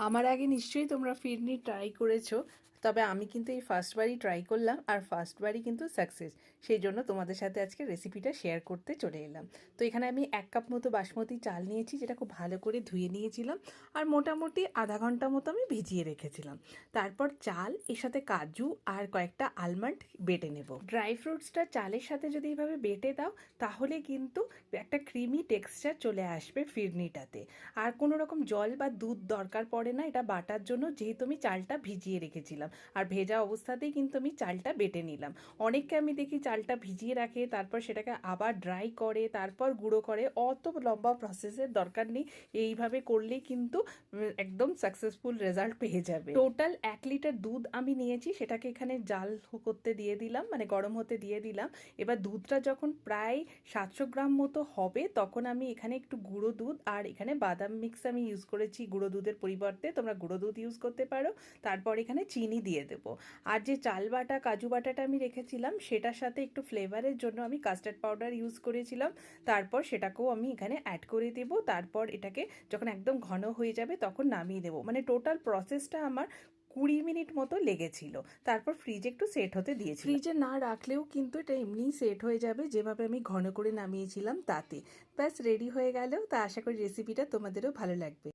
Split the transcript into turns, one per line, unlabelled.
আমার আগে নিশ্চয়ই তোমরা ফিরনি ট্রাই করেছো, তবে আমি কিন্তু এই ফার্স্টবারই ট্রাই করলাম আর ফার্স্টবারই কিন্তু সাকসেস। সেই জন্য তোমাদের সাথে আজকে রেসিপিটা শেয়ার করতে চলে এলাম। তো এখানে আমি 1 কাপ মতো বাসমতি চাল নিয়েছি, যেটা খুব ভালো করে ধুয়ে নিয়েছিলাম আর মোটামুটি আধা ঘন্টা মতো আমি ভিজিয়ে রেখেছিলাম। তারপর চাল, এর সাথে কাজু আর কয়েকটা আলমন্ড বেটে নেব। ড্রাই ফ্রুটসটা চালের সাথে যদি এইভাবে বেটে দাও তাহলে কিন্তু একটা ক্রিমি টেক্সচার চলে আসবে ফিরনিটাতে। আর কোনো রকম জল বা দুধ দরকার পড়ে না এটা বাটার জন্য, যেহেতু আমি চালটা ভিজিয়ে রেখেছিলাম আর ভেজা অবস্থাতেই কিন্তু আমি চালটা বেটে নিলাম। অনেককে আমি দেখি চালটা ভিজিয়ে রাখে, তারপর সেটাকে আবার ড্রাই করে, তারপর গুঁড়ো করে। অত লম্বা প্রসেসের দরকার নেই, এইভাবে করলেই কিন্তু একদম সাকসেসফুল রেজাল্ট পেয়ে যাবে। টোটাল 1 লিটার দুধ আমি নিয়েছি, সেটাকে এখানে জাল করতে দিয়ে দিলাম, মানে গরম হতে দিয়ে দিলাম। এবার দুধটা যখন প্রায় 700 গ্রাম মতো হবে তখন আমি এখানে একটু গুঁড়ো দুধ আর এখানে বাদাম মিক্স আমি ইউজ করেছি গুঁড়ো দুধের পরিবর্তে, তোমরা গুঁড়ো দুধ ইউজ করতে পারো। তারপর এখানে চিনি দিয়ে দেব। আর যে চাল বাটা কাজু বাটাটা আমি রেখেছিলাম সেটার সাথে একটু ফ্লেভারের জন্য আমি কাস্টার্ড পাউডার ইউজ করেছিলাম। তারপর সেটাকেও আমি এখানে অ্যাড করে দেব। তারপর এটাকে যখন একদম ঘন হয়ে যাবে তখন নামিয়ে দেবো। মানে টোটাল প্রসেসটা আমার 20 মিনিট মতো লেগেছিল। তারপর ফ্রিজে একটু সেট হতে দিয়েছি। ফ্রিজে না রাখলেও কিন্তু এটা এমনিই সেট হয়ে যাবে, যেভাবে আমি ঘন করে নামিয়েছিলাম তাতে। ব্যাস রেডি হয়ে গেল। তা আশা করি রেসিপিটা তোমাদেরও ভালো লাগবে।